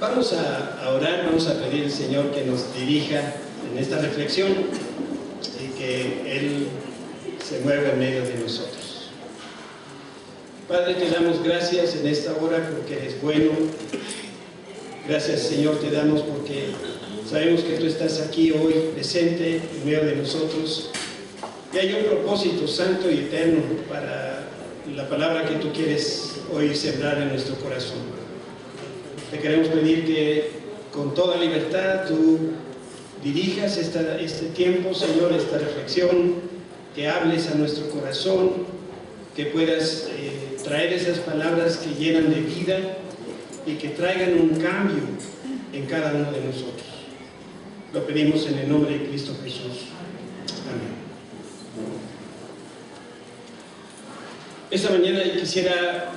Vamos a orar, vamos a pedir al Señor que nos dirija en esta reflexión y que Él se mueva en medio de nosotros. Padre, te damos gracias en esta hora porque eres bueno. Gracias, Señor, te damos porque sabemos que tú estás aquí hoy presente en medio de nosotros y hay un propósito santo y eterno para la palabra que tú quieres hoy sembrar en nuestro corazón. Te queremos pedir que con toda libertad tú dirijas este tiempo, Señor, esta reflexión, que hables a nuestro corazón, que puedas traer esas palabras que llenan de vida y que traigan un cambio en cada uno de nosotros. Lo pedimos en el nombre de Cristo Jesús. Amén. Esta mañana quisiera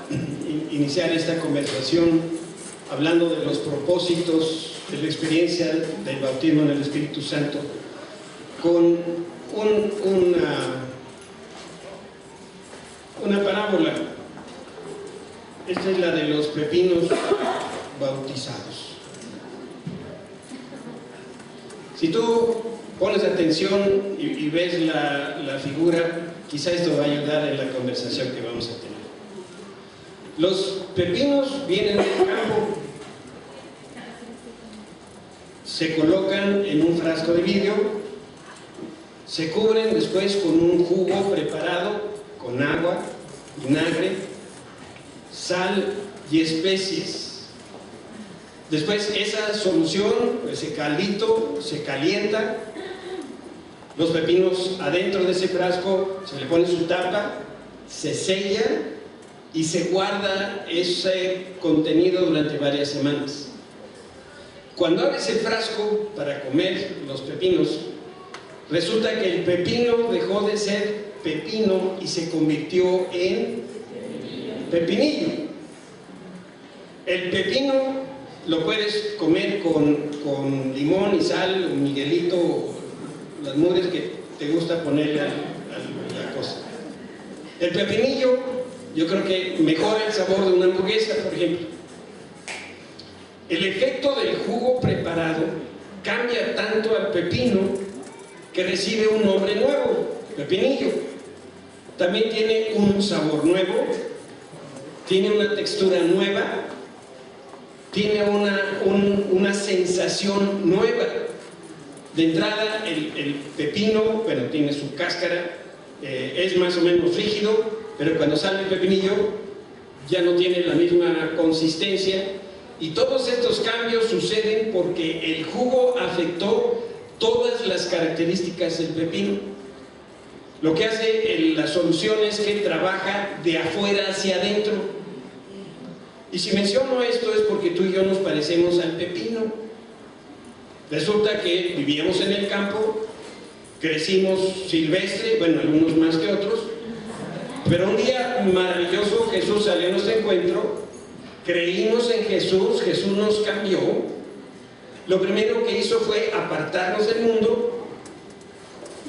iniciar esta conversación hablando de los propósitos de la experiencia del bautismo en el Espíritu Santo con una parábola. Esta es la de los pepinos bautizados. Si tú pones atención y ves la figura, quizá esto va a ayudar en la conversación que vamos a tener. Los pepinos vienen del campo, se colocan en un frasco de vidrio, se cubren después con un jugo preparado con agua, vinagre, sal y especies. Después esa solución, ese caldito, se calienta. Los pepinos adentro de ese frasco se le pone su tapa, se sella y se guarda ese contenido durante varias semanas. Cuando abres el frasco para comer los pepinos, resulta que el pepino dejó de ser pepino y se convirtió en pepinillo. El pepino lo puedes comer con limón y sal, un miguelito, las mugres que te gusta ponerle a la cosa. El pepinillo, yo creo que mejora el sabor de una hamburguesa, por ejemplo. El efecto del jugo preparado cambia tanto al pepino que recibe un nombre nuevo, pepinillo. También tiene un sabor nuevo, tiene una textura nueva, tiene una sensación nueva. De entrada, el pepino, bueno, tiene su cáscara, es más o menos rígido, pero cuando sale el pepinillo ya no tiene la misma consistencia, y todos estos cambios suceden porque el jugo afectó todas las características del pepino. Lo que hace la solución es que trabaja de afuera hacia adentro. Y si menciono esto es porque tú y yo nos parecemos al pepino. Resulta que vivíamos en el campo, crecimos silvestre, bueno, algunos más que otros, pero un día maravilloso Jesús salió a nuestro encuentro, creímos en Jesús, Jesús nos cambió. Lo primero que hizo fue apartarnos del mundo.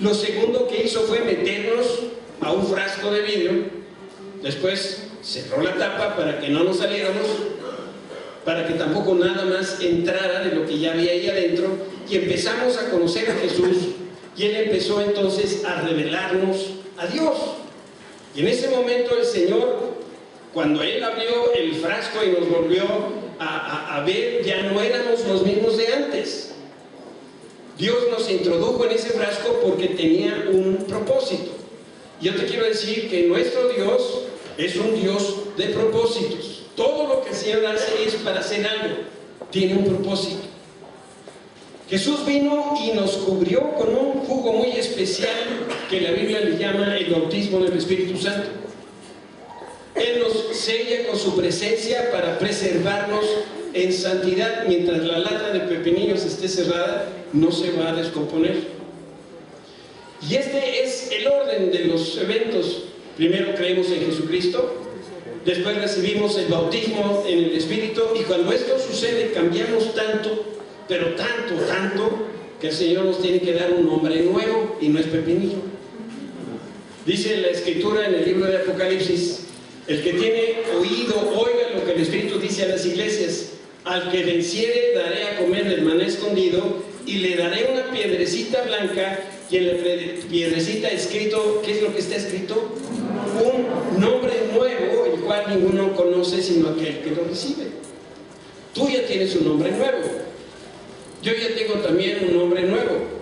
Lo segundo que hizo fue meternos a un frasco de vidrio. Después cerró la tapa para que no nos saliéramos, para que tampoco nada más entrara de lo que ya había ahí adentro, y empezamos a conocer a Jesús, y Él empezó entonces a revelarnos a Dios. Y en ese momento el Señor, cuando Él abrió el frasco y nos volvió a ver, ya no éramos los mismos de antes. Dios nos introdujo en ese frasco porque tenía un propósito. Yo te quiero decir que nuestro Dios es un Dios de propósitos. Todo lo que el Señor hace es para hacer algo, tiene un propósito. Jesús vino y nos cubrió con un jugo muy especial que la Biblia le llama el bautismo del Espíritu Santo. Él nos sella con su presencia para preservarnos en santidad. Mientras la lata de pepinillos esté cerrada, no se va a descomponer. Y este es el orden de los eventos. Primero creemos en Jesucristo, después recibimos el bautismo en el Espíritu, y cuando esto sucede cambiamos tanto, pero tanto, que el Señor nos tiene que dar un nombre nuevo, y no es pepinillo. Dice la Escritura en el libro de Apocalipsis: el que tiene oído, oiga lo que el Espíritu dice a las iglesias. Al que venciere daré a comer del maná escondido, y le daré una piedrecita blanca, y en la piedrecita escrito, ¿qué es lo que está escrito? Un nombre nuevo, el cual ninguno conoce sino aquel que lo recibe. Tú ya tienes un nombre nuevo. Yo ya tengo también un nombre nuevo.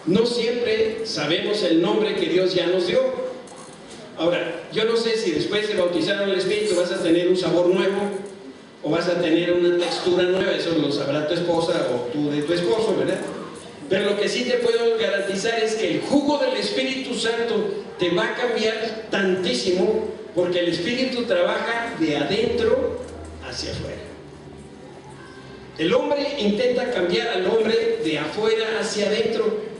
No siempre sabemos el nombre que Dios ya nos dio. Ahora, yo no sé si después de bautizar en el Espíritu vas a tener un sabor nuevo o vas a tener una textura nueva. Eso lo sabrá tu esposa o tú de tu esposo, ¿verdad? Pero lo que sí te puedo garantizar es que el jugo del Espíritu Santo te va a cambiar tantísimo, porque el Espíritu trabaja de adentro hacia afuera. El hombre intenta cambiar al hombre de afuera hacia adentro.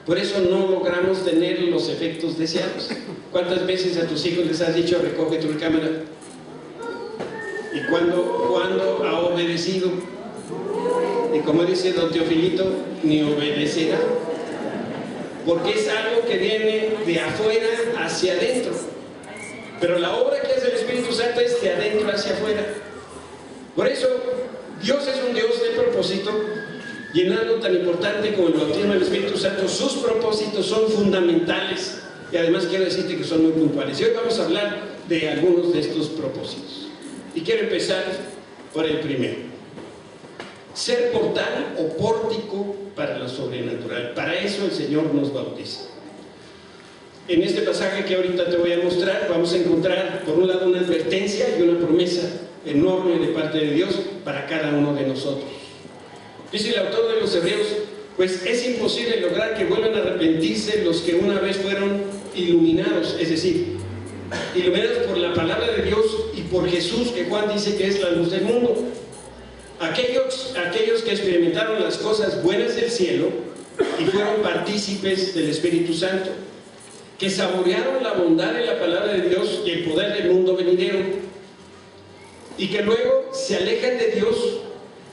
Por eso no logramos tener los efectos deseados. ¿Cuántas veces a tus hijos les has dicho recoge tu cámara? ¿Y cuándo ha obedecido? Y como dice don Teofilito, ni obedecerá. Porque es algo que viene de afuera hacia adentro. Pero la obra que hace el Espíritu Santo es de adentro hacia afuera. Por eso Dios es un Dios de propósito, y en algo tan importante como el bautismo del Espíritu Santo, sus propósitos son fundamentales, y además quiero decirte que son muy puntuales. Y hoy vamos a hablar de algunos de estos propósitos. Y quiero empezar por el primero: ser portal o pórtico para lo sobrenatural. Para eso el Señor nos bautiza. En este pasaje que ahorita te voy a mostrar, vamos a encontrar por un lado una advertencia y una promesa enorme de parte de Dios para cada uno de nosotros. Dice el autor de los Hebreos: pues es imposible lograr que vuelvan a arrepentirse los que una vez fueron iluminados, es decir, iluminados por la palabra de Dios y por Jesús, que Juan dice que es la luz del mundo. Aquellos que experimentaron las cosas buenas del cielo y fueron partícipes del Espíritu Santo, que saborearon la bondad de la palabra de Dios y el poder del mundo venidero, y que luego se alejan de Dios.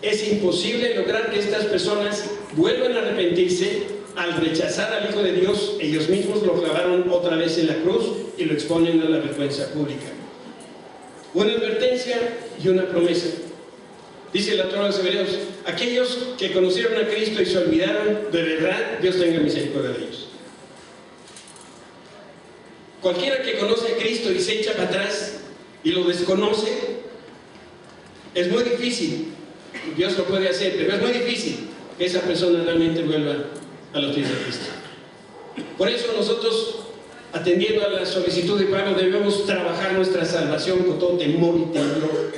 Es imposible lograr que estas personas vuelvan a arrepentirse. Al rechazar al Hijo de Dios, ellos mismos lo clavaron otra vez en la cruz y lo exponen a la vergüenza pública. Una advertencia y una promesa. Dice el autor de los Hebreos: aquellos que conocieron a Cristo y se olvidaron, de verdad, Dios tenga misericordia de ellos. Cualquiera que conoce a Cristo y se echa para atrás y lo desconoce, es muy difícil. Dios lo puede hacer, pero es muy difícil que esa persona realmente vuelva a los pies de Cristo. Por eso nosotros, atendiendo a la solicitud de Pablo, debemos trabajar nuestra salvación con todo temor y temblor,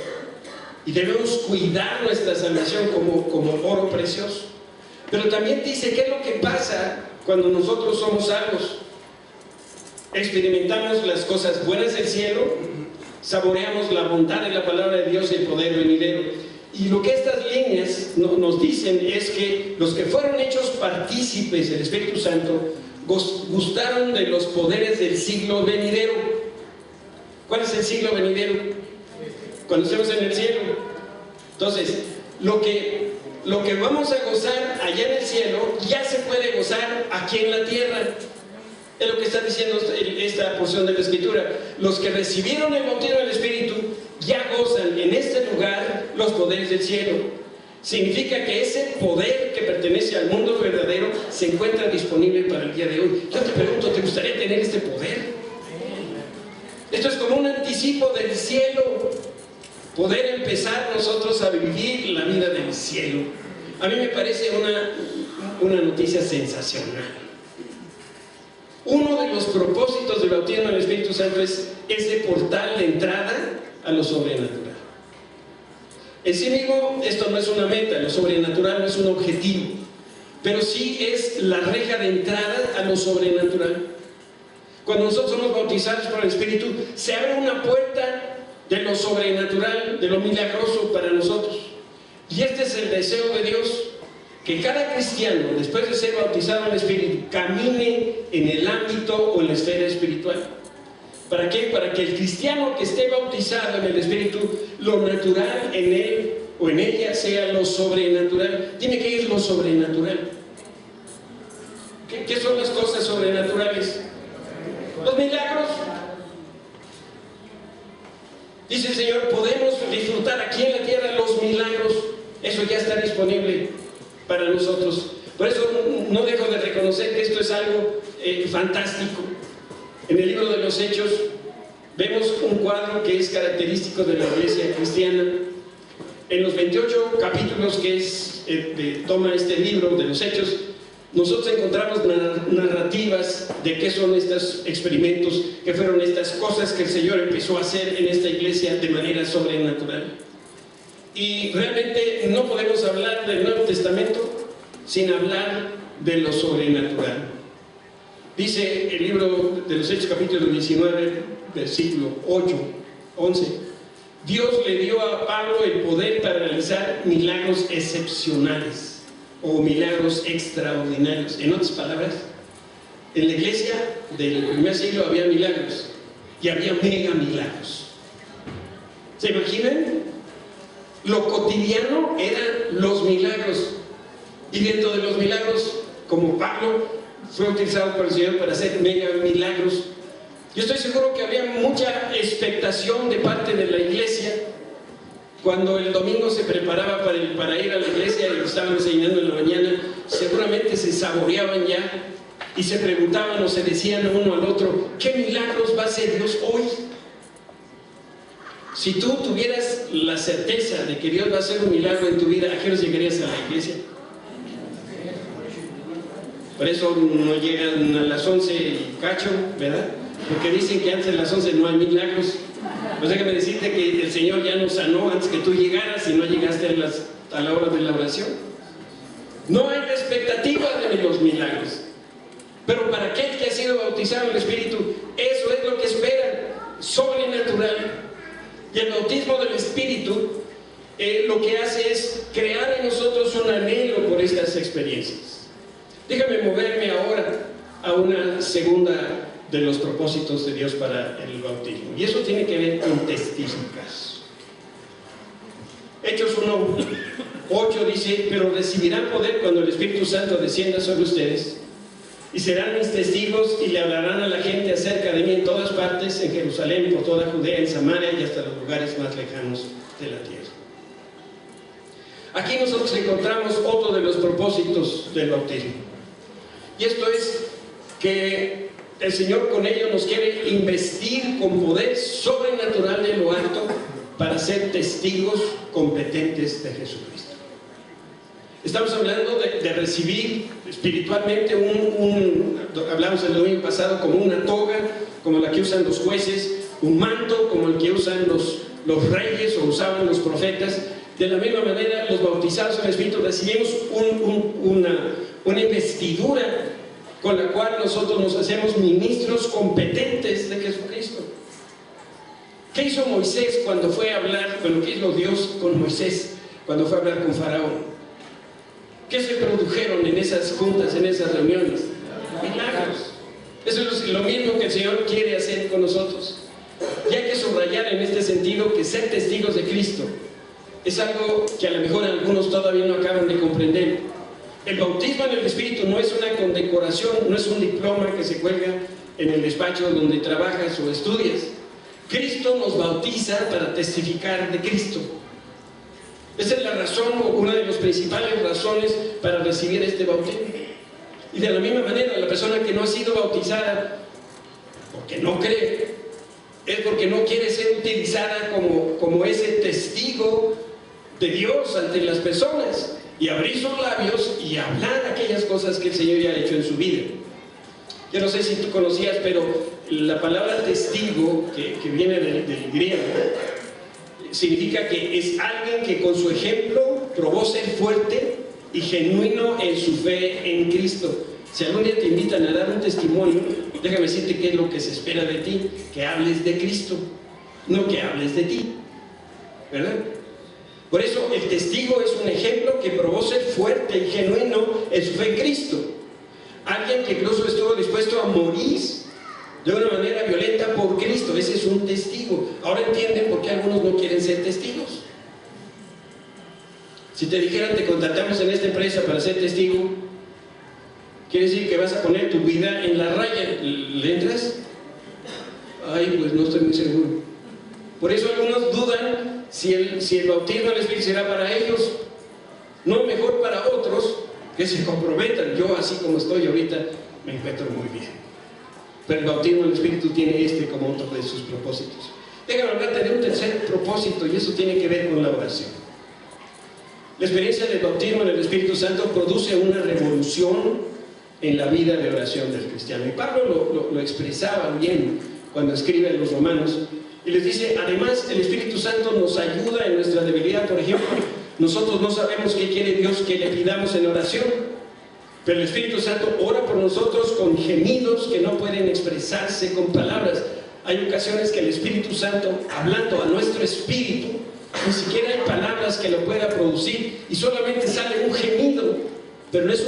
y debemos cuidar nuestra salvación como oro precioso. Pero también dice: ¿qué es lo que pasa cuando nosotros somos salvos? Experimentamos las cosas buenas del cielo, saboreamos la bondad de la palabra de Dios y el poder venidero. Y lo que estas líneas nos dicen es que los que fueron hechos partícipes del Espíritu Santo gustaron de los poderes del siglo venidero. ¿Cuál es el siglo venidero? Cuando estemos en el cielo. Entonces, lo que vamos a gozar allá en el cielo ya se puede gozar aquí en la tierra. Es lo que está diciendo esta porción de la Escritura. Los que recibieron el bautismo del Espíritu ya gozan en este lugar los poderes del cielo. Significa que ese poder que pertenece al mundo verdadero se encuentra disponible para el día de hoy. Yo te pregunto: ¿te gustaría tener este poder? Esto es como un anticipo del cielo, poder empezar nosotros a vivir la vida del cielo. A mí me parece una noticia sensacional. Uno de los propósitos del bautismo del Espíritu Santo es ese portal de entrada a lo sobrenatural. En sí mismo esto no es una meta, lo sobrenatural no es un objetivo, pero sí es la reja de entrada a lo sobrenatural. Cuando nosotros somos bautizados por el Espíritu, se abre una puerta de lo sobrenatural, de lo milagroso para nosotros. Y este es el deseo de Dios: que cada cristiano, después de ser bautizado en el Espíritu, camine en el ámbito o en la esfera espiritual. ¿Para qué? Para que el cristiano que esté bautizado en el Espíritu, lo natural en él o en ella sea lo sobrenatural. Tiene que ir lo sobrenatural. ¿Qué son las cosas sobrenaturales? Los milagros. Dice el Señor: podemos disfrutar aquí en la tierra los milagros. Eso ya está disponible para nosotros. Por eso no dejo de reconocer que esto es algo fantástico. En el libro de los Hechos vemos un cuadro que es característico de la iglesia cristiana. En los 28 capítulos que toma este libro de los Hechos, nosotros encontramos narrativas de qué son estos experimentos, qué fueron estas cosas que el Señor empezó a hacer en esta iglesia de manera sobrenatural. Y realmente no podemos hablar del Nuevo Testamento sin hablar de lo sobrenatural. Dice el libro de los Hechos, capítulo 19, versículo 11: Dios le dio a Pablo el poder para realizar milagros excepcionales o milagros extraordinarios. En otras palabras, en la iglesia del primer siglo había milagros y había mega milagros. ¿Se imaginan? Lo cotidiano eran los milagros, y dentro de los milagros, como Pablo fue utilizado por el Señor para hacer mega milagros, yo estoy seguro que había mucha expectación de parte de la iglesia. Cuando el domingo se preparaba para ir a la iglesia y estaban desayunando en la mañana, seguramente se saboreaban ya y se preguntaban o se decían uno al otro: ¿qué milagros va a hacer Dios hoy? Si tú tuvieras la certeza de que Dios va a hacer un milagro en tu vida, ¿a qué hora llegarías a la iglesia? Por eso no llegan a las 11 y cacho, ¿verdad? Porque dicen que antes de las 11 no hay milagros. Pues déjame decirte que el Señor ya nos sanó antes que tú llegaras y no llegaste a la hora de la oración. No hay expectativa de los milagros. Pero para aquel que ha sido bautizado en el Espíritu, eso es lo que espera, sobrenatural. Y el bautismo del Espíritu lo que hace es crear en nosotros un anhelo por estas experiencias. Déjame moverme ahora a una segunda de los propósitos de Dios para el bautismo, y eso tiene que ver con testigos. Hechos 1:8 dice: pero recibirán poder cuando el Espíritu Santo descienda sobre ustedes, y serán mis testigos, y le hablarán a la gente acerca de mí en todas partes, en Jerusalén, por toda Judea, en Samaria y hasta los lugares más lejanos de la tierra. Aquí nosotros encontramos otro de los propósitos del bautismo, y esto es que el Señor con ello nos quiere investir con poder sobrenatural de lo alto para ser testigos competentes de Jesucristo. Estamos hablando de recibir espiritualmente hablamos el domingo pasado, como una toga, como la que usan los jueces, un manto como el que usan los reyes o usaban los profetas. De la misma manera, los bautizados en el Espíritu recibimos una investidura con la cual nosotros nos hacemos ministros competentes de Jesucristo. ¿Qué hizo Moisés cuando fue a hablar? Bueno, ¿qué hizo Dios con Moisés cuando fue a hablar con Faraón? ¿Qué se produjeron en esas juntas, en esas reuniones? Milagros. Eso es lo mismo que el Señor quiere hacer con nosotros. Y hay que subrayar en este sentido que ser testigos de Cristo es algo que a lo mejor algunos todavía no acaban de comprender. El bautismo en el Espíritu no es una condecoración, no es un diploma que se cuelga en el despacho donde trabajas o estudias. Cristo nos bautiza para testificar de Cristo. Esa es la razón, o una de las principales razones para recibir este bautismo. Y de la misma manera, la persona que no ha sido bautizada porque no cree, es porque no quiere ser utilizada como ese testigo de Dios ante las personas, y abrir sus labios y hablar aquellas cosas que el Señor ya ha hecho en su vida. Yo no sé si tú conocías, pero la palabra testigo, que viene del griego, significa que es alguien que con su ejemplo probó ser fuerte y genuino en su fe en Cristo. Si algún día te invitan a dar un testimonio, déjame decirte qué es lo que se espera de ti: que hables de Cristo, no que hables de ti, ¿verdad? Por eso el testigo es un ejemplo que probó ser fuerte y genuino en su fe en Cristo. Alguien que incluso estuvo dispuesto a morir de una manera violenta por Cristo. Ese es un testigo. Ahora entienden por qué algunos no quieren ser testigos. Si te dijeran: te contratamos en esta empresa para ser testigo, quiere decir que vas a poner tu vida en la raya. ¿Le entras? Ay, pues no estoy muy seguro. Por eso algunos dudan si el bautismo del Espíritu será para ellos. no mejor para otros que se comprometan. Yo, así como estoy ahorita, me encuentro muy bien. Pero el bautismo del Espíritu tiene como otro de sus propósitos. Déjame hablarte de un tercer propósito, y eso tiene que ver con la oración. La experiencia del bautismo en el Espíritu Santo produce una revolución en la vida de oración del cristiano. Y Pablo lo expresaba bien cuando escribe a los romanos, y les dice: además, el Espíritu Santo nos ayuda en nuestra debilidad. Por ejemplo, nosotros no sabemos qué quiere Dios que le pidamos en oración, pero el Espíritu Santo ora por nosotros con gemidos que no pueden expresarse con palabras. Hay ocasiones que el Espíritu Santo, hablando a nuestro espíritu, ni siquiera hay palabras que lo pueda producir, y solamente sale un gemido. Pero no es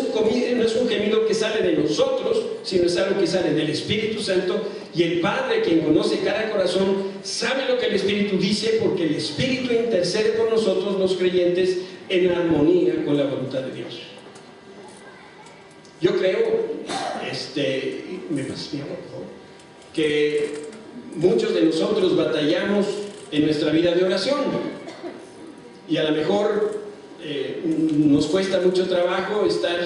un gemido que sale de nosotros, sino es algo que sale del Espíritu Santo, y el Padre, quien conoce cada corazón, sabe lo que el Espíritu dice, porque el Espíritu intercede por nosotros los creyentes en armonía con la voluntad de Dios. Yo creo, que muchos de nosotros batallamos en nuestra vida de oración, y a lo mejor nos cuesta mucho trabajo estar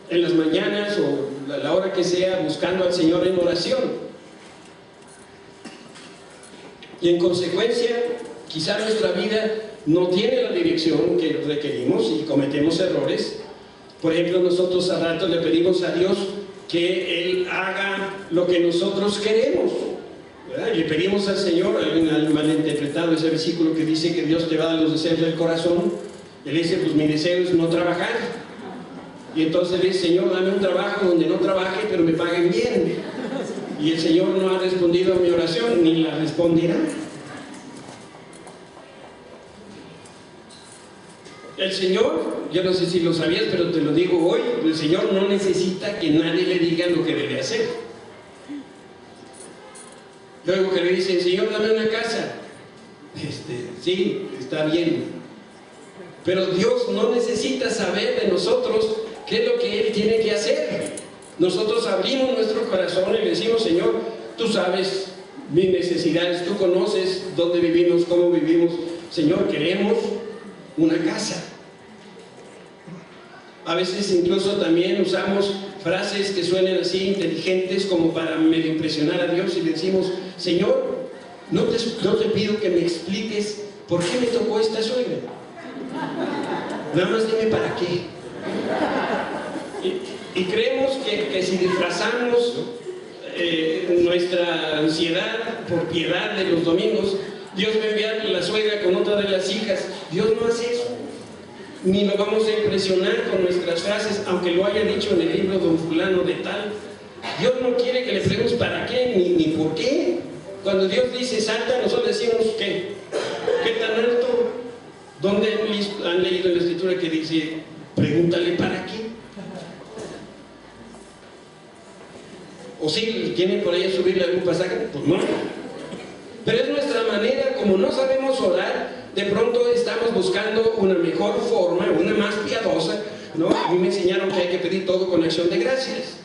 en las mañanas o a la hora que sea buscando al Señor en oración, y en consecuencia quizá nuestra vida no tiene la dirección que requerimos y cometemos errores. Por ejemplo, nosotros a rato le pedimos a Dios que Él haga lo que nosotros queremos, ¿verdad? Y le pedimos al Señor, alguien ha malinterpretado ese versículo que dice que Dios te va a dar los deseos del corazón. Él dice: pues mi deseo es no trabajar. Y entonces le dice: Señor, dame un trabajo donde no trabaje, pero me paguen bien. Y el Señor no ha respondido a mi oración, ni la responderá. El Señor, yo no sé si lo sabías, pero te lo digo hoy, el Señor no necesita que nadie le diga lo que debe hacer. Luego que le dicen: Señor, dame una casa. Sí, está bien. Pero Dios no necesita saber de nosotros qué es lo que Él tiene que hacer. Nosotros abrimos nuestro corazón y le decimos: Señor, tú sabes mis necesidades, tú conoces dónde vivimos, cómo vivimos. Señor, queremos una casa. A veces incluso también usamos frases que suenen así inteligentes como para medio impresionar a Dios, y le decimos: Señor, no te pido que me expliques por qué me tocó esta suegra. Nada más dime para qué. Y creemos que si disfrazamos nuestra ansiedad por piedad de los domingos, Dios va a enviar la suegra con otra de las hijas. Dios no hace eso. Ni lo vamos a impresionar con nuestras frases, aunque lo haya dicho en el libro don fulano de tal. Dios no quiere que le preguntemos para qué ni por qué. Cuando Dios dice salta, nosotros decimos ¿qué? ¿Qué tan alto? ¿Dónde han leído en la Escritura que dice pregúntale para qué? ¿O si tienen por ahí a subirle algún pasaje? Pues no. Pero es nuestra manera, como no sabemos orar, de pronto estamos buscando una mejor forma, una más piadosa, ¿no? A mí me enseñaron que hay que pedir todo con acción de gracias.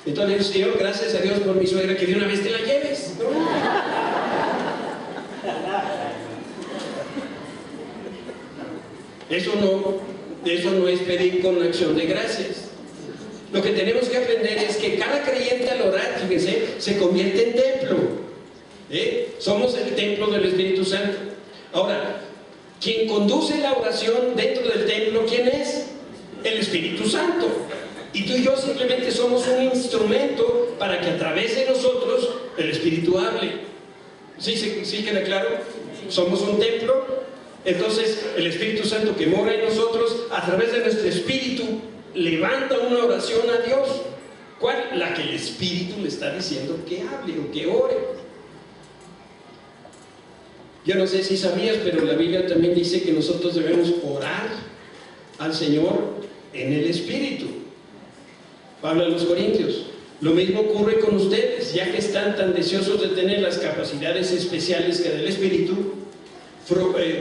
Entonces le digo: Señor, gracias a Dios por mi suegra, que de una vez te la lleves, ¿no? Eso no es pedir con acción de gracias. Lo que tenemos que aprender es que cada creyente al orar, fíjense, se convierte en templo. Somos el templo del Espíritu Santo. Ahora, quien conduce la oración dentro del templo, ¿quién es? El Espíritu Santo. Y tú y yo simplemente somos un instrumento para que a través de nosotros el Espíritu hable. ¿Sí queda claro? Somos un templo. Entonces el Espíritu Santo que mora en nosotros, a través de nuestro espíritu, levanta una oración a Dios. ¿Cuál? La que el Espíritu le está diciendo que hable o que ore. Yo no sé si sabías, pero la Biblia también dice que nosotros debemos orar al Señor en el Espíritu. Pablo a los Corintios: lo mismo ocurre con ustedes, ya que están tan deseosos de tener las capacidades especiales que del Espíritu,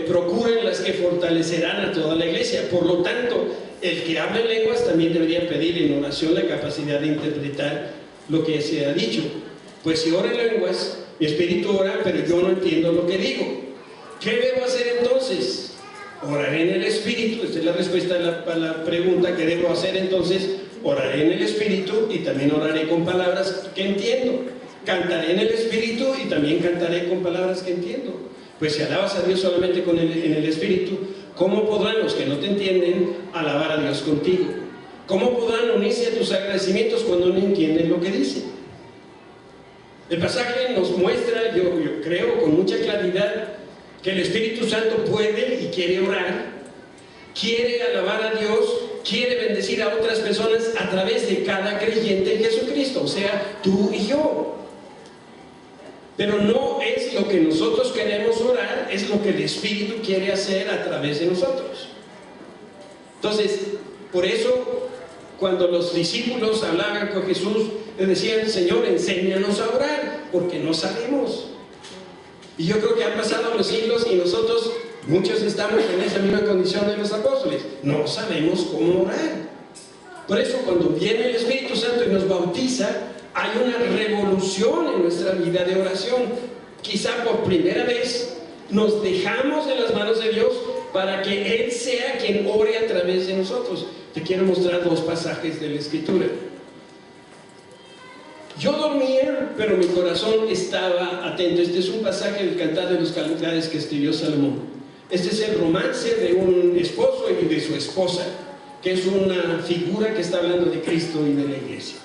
procuren las que fortalecerán a toda la iglesia. Por lo tanto, el que habla en lenguas también debería pedir en oración la capacidad de interpretar lo que se ha dicho. Pues si ora en lenguas, mi espíritu ora, pero yo no entiendo lo que digo. ¿Qué debo hacer entonces? Oraré en el Espíritu, esta es la respuesta a la pregunta que debo hacer entonces. Oraré en el Espíritu y también oraré con palabras que entiendo. Cantaré en el Espíritu y también cantaré con palabras que entiendo. Pues si alabas a Dios solamente en el Espíritu, ¿cómo podrán los que no te entienden alabar a Dios contigo? ¿Cómo podrán unirse a tus agradecimientos cuando no entienden lo que dicen? El pasaje nos muestra, yo creo con mucha claridad, que el Espíritu Santo puede y quiere orar, quiere alabar a Dios, quiere bendecir a otras personas a través de cada creyente en Jesucristo, o sea, tú y yo. Pero no es lo que nosotros queremos orar, es lo que el Espíritu quiere hacer a través de nosotros. Entonces, por eso, cuando los discípulos hablaban con Jesús, le decían: Señor, enséñanos a orar, porque no sabemos. Y yo creo que han pasado los siglos y nosotros, muchos estamos en esa misma condición de los apóstoles. No sabemos cómo orar. Por eso, cuando viene el Espíritu Santo y nos bautiza, hay una revolución en nuestra vida de oración. Quizá por primera vez nos dejamos en las manos de Dios para que Él sea quien ore a través de nosotros. Te quiero mostrar dos pasajes de la Escritura. Yo dormía, pero mi corazón estaba atento. Este es un pasaje del Cantar de los Cantares que escribió Salomón. Este es el romance de un esposo y de su esposa, que es una figura que está hablando de Cristo y de la iglesia.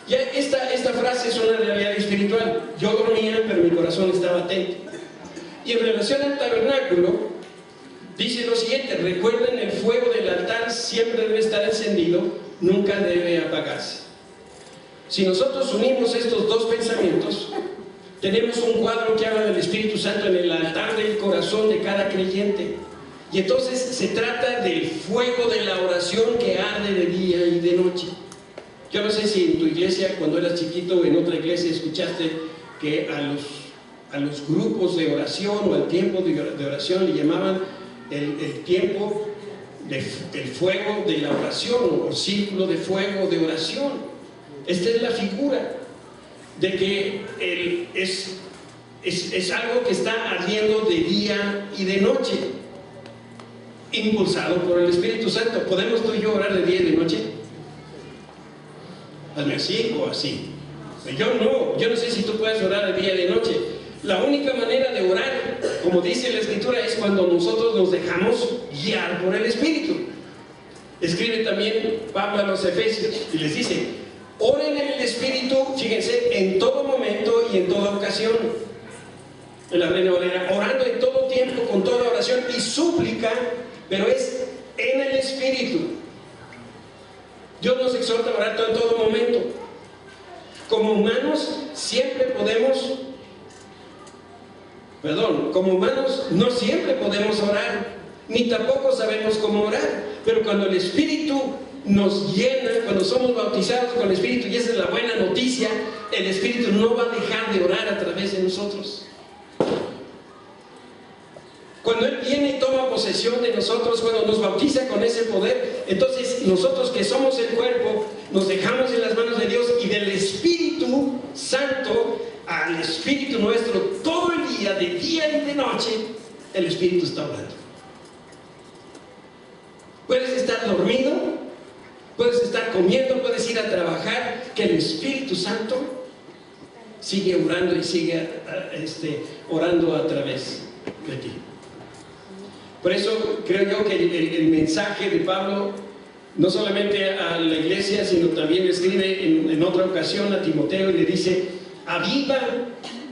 Ya esta frase es una realidad espiritual. Yo dormía, pero mi corazón estaba atento. Y en relación al tabernáculo, dice lo siguiente: recuerden, el fuego del altar siempre debe estar encendido, nunca debe apagarse. Si nosotros unimos estos dos pensamientos, tenemos un cuadro que habla del Espíritu Santo en el altar del corazón de cada creyente. Y entonces se trata del fuego de la oración que arde de día y de noche. Yo no sé si en tu iglesia, cuando eras chiquito, o en otra iglesia, escuchaste que a los grupos de oración o al tiempo de oración le llamaban el tiempo del fuego de la oración, o círculo de fuego de oración. Esta es la figura de que es algo que está ardiendo de día y de noche, impulsado por el Espíritu Santo. ¿Podemos tú y yo orar de día y de noche? Hazme así o así. Yo no sé si tú puedes orar de día y de noche. La única manera de orar, como dice la Escritura, es cuando nosotros nos dejamos guiar por el Espíritu. Escribe también Pablo a los Efesios y les dice: oren en el Espíritu, fíjense, en todo momento y en toda ocasión. En la Reina Valera, orando en todo tiempo, con toda oración y súplica, pero es en el Espíritu. Dios nos exhorta a orar en todo momento. Como humanos no siempre podemos orar, ni tampoco sabemos cómo orar. Pero cuando el Espíritu nos llena, cuando somos bautizados con el Espíritu, y esa es la buena noticia, el Espíritu no va a dejar de orar a través de nosotros. Cuando Él viene y toma posesión de nosotros, cuando nos bautiza con ese poder, entonces nosotros que somos el cuerpo, nos dejamos en las manos de Dios, y del Espíritu Santo al Espíritu nuestro, todo el día, de día y de noche, el Espíritu está orando. Puedes estar dormido, puedes estar comiendo, puedes ir a trabajar, que el Espíritu Santo sigue orando y sigue orando a través de ti. Por eso creo yo que el mensaje de Pablo, no solamente a la iglesia, sino también le escribe en otra ocasión a Timoteo y le dice: aviva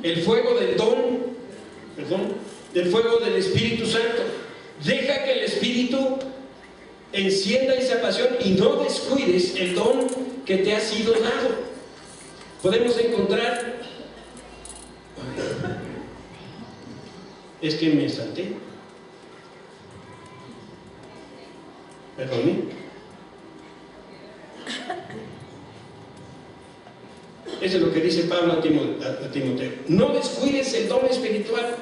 el fuego del fuego del Espíritu Santo. Deja que el Espíritu encienda esa pasión y no descuides el don que te ha sido dado. Podemos encontrar... Es que me salté. Perdón. Eso es lo que dice Pablo a Timoteo. No descuides el don espiritual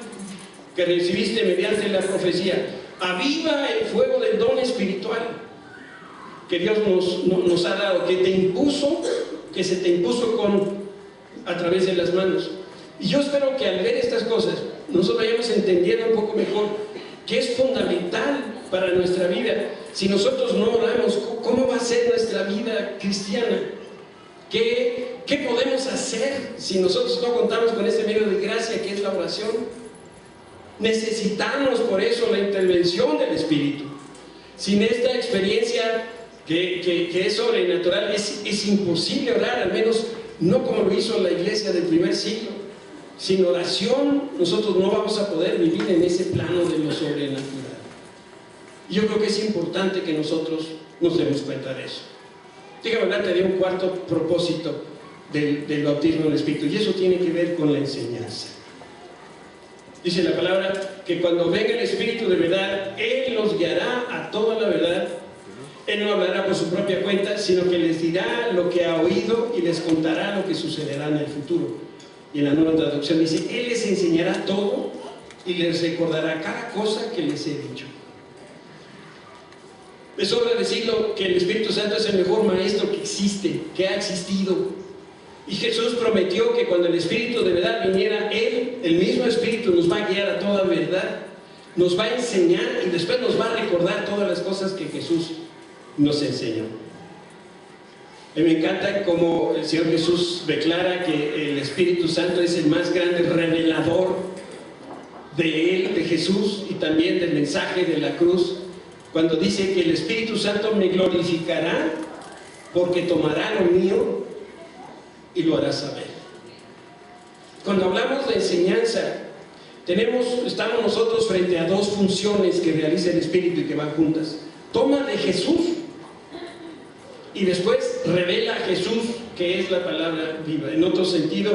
que recibiste mediante la profecía. Aviva el fuego del don espiritual que Dios nos ha dado, que se te impuso a través de las manos. Y yo espero que al ver estas cosas nosotros vayamos entendiendo un poco mejor que es fundamental para nuestra vida. Si nosotros no oramos, ¿cómo va a ser nuestra vida cristiana? ¿Qué podemos hacer si nosotros no contamos con este medio de gracia que es la oración? Necesitamos por eso la intervención del Espíritu. Sin esta experiencia que es sobrenatural, es imposible orar, al menos no como lo hizo la iglesia del primer siglo. Sin oración nosotros no vamos a poder vivir en ese plano de lo sobrenatural. Yo creo que es importante que nosotros nos demos cuenta de eso. Déjame hablarte de un cuarto propósito del bautismo del Espíritu, y eso tiene que ver con la enseñanza. Dice la palabra que cuando venga el Espíritu de verdad, Él los guiará a toda la verdad. Él no hablará por su propia cuenta, sino que les dirá lo que ha oído y les contará lo que sucederá en el futuro. Y en la Nueva Traducción dice: Él les enseñará todo y les recordará cada cosa que les he dicho. Me sobra decirlo que el Espíritu Santo es el mejor maestro que existe, que ha existido. Y Jesús prometió que cuando el Espíritu de verdad viniera, Él, el mismo Espíritu, nos va a guiar a toda verdad, nos va a enseñar y después nos va a recordar todas las cosas que Jesús nos enseñó. Y me encanta cómo el Señor Jesús declara que el Espíritu Santo es el más grande revelador de Él, de Jesús, y también del mensaje de la cruz, cuando dice que el Espíritu Santo me glorificará porque tomará lo mío y lo hará saber. Cuando hablamos de enseñanza, estamos nosotros frente a dos funciones que realiza el Espíritu y que van juntas. Toma de Jesús y después revela a Jesús, que es la palabra viva. En otro sentido,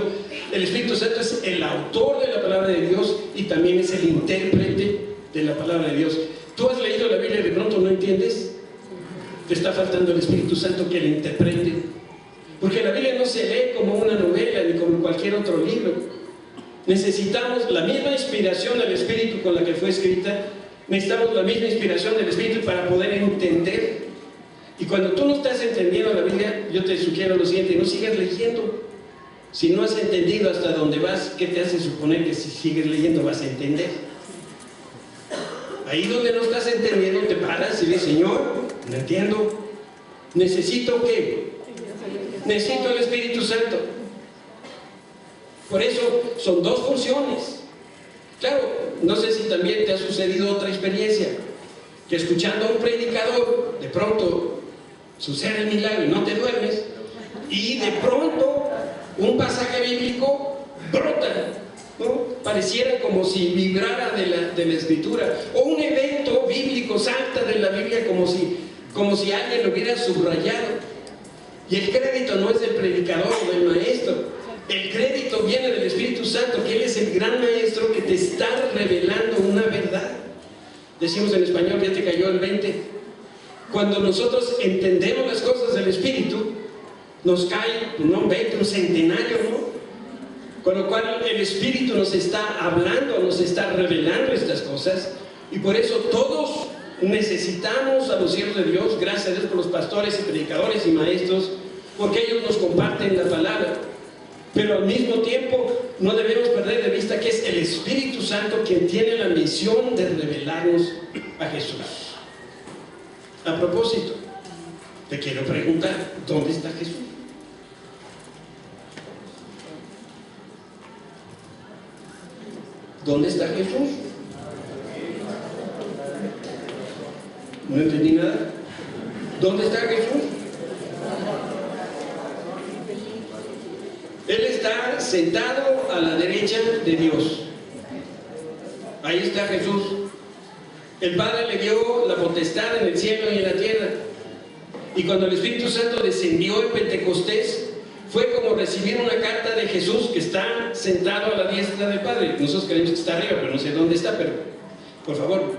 el Espíritu Santo es el autor de la palabra de Dios y también es el intérprete de la palabra de Dios. ¿Tú has leído la Biblia y de pronto no entiendes? Te está faltando el Espíritu Santo que la interprete. Porque la Biblia no se lee como una novela ni como cualquier otro libro. Necesitamos la misma inspiración del Espíritu con la que fue escrita. Necesitamos la misma inspiración del Espíritu para poder entender. Y cuando tú no estás entendiendo la Biblia, yo te sugiero lo siguiente: no sigas leyendo. Si no has entendido hasta dónde vas, ¿qué te hace suponer que si sigues leyendo vas a entender? Ahí donde no estás entendiendo, te paras y dices: Señor, no entiendo. ¿Necesito qué? Necesito el Espíritu Santo. Por eso son dos funciones. Claro, no sé si también te ha sucedido otra experiencia, que escuchando a un predicador, de pronto sucede el milagro y no te duermes, y de pronto un pasaje bíblico brota, ¿no? Pareciera como si vibrara de la Escritura, o un evento bíblico salta de la Biblia como si alguien lo hubiera subrayado. Y el crédito no es del predicador o del maestro, el crédito viene del Espíritu Santo, que Él es el gran maestro que te está revelando una verdad. Decimos en español: ya te cayó el 20. Cuando nosotros entendemos las cosas del Espíritu, nos cae, no un 20, un centenario, ¿no? Con lo cual el Espíritu nos está hablando, nos está revelando estas cosas, y por eso todos necesitamos a los siervos de Dios. Gracias a Dios por los pastores y predicadores y maestros, porque ellos nos comparten la palabra. Pero al mismo tiempo no debemos perder de vista que es el Espíritu Santo quien tiene la misión de revelarnos a Jesús. A propósito, te quiero preguntar: ¿dónde está Jesús? ¿Dónde está Jesús? No entendí nada. ¿Dónde está Jesús? Él está sentado a la derecha de Dios. Ahí está Jesús. El Padre le dio la potestad en el cielo y en la tierra. Y cuando el Espíritu Santo descendió en Pentecostés, fue como recibir una carta de Jesús, que está sentado a la diestra del Padre. Nosotros creemos que está arriba, pero no sé dónde está. Pero por favor,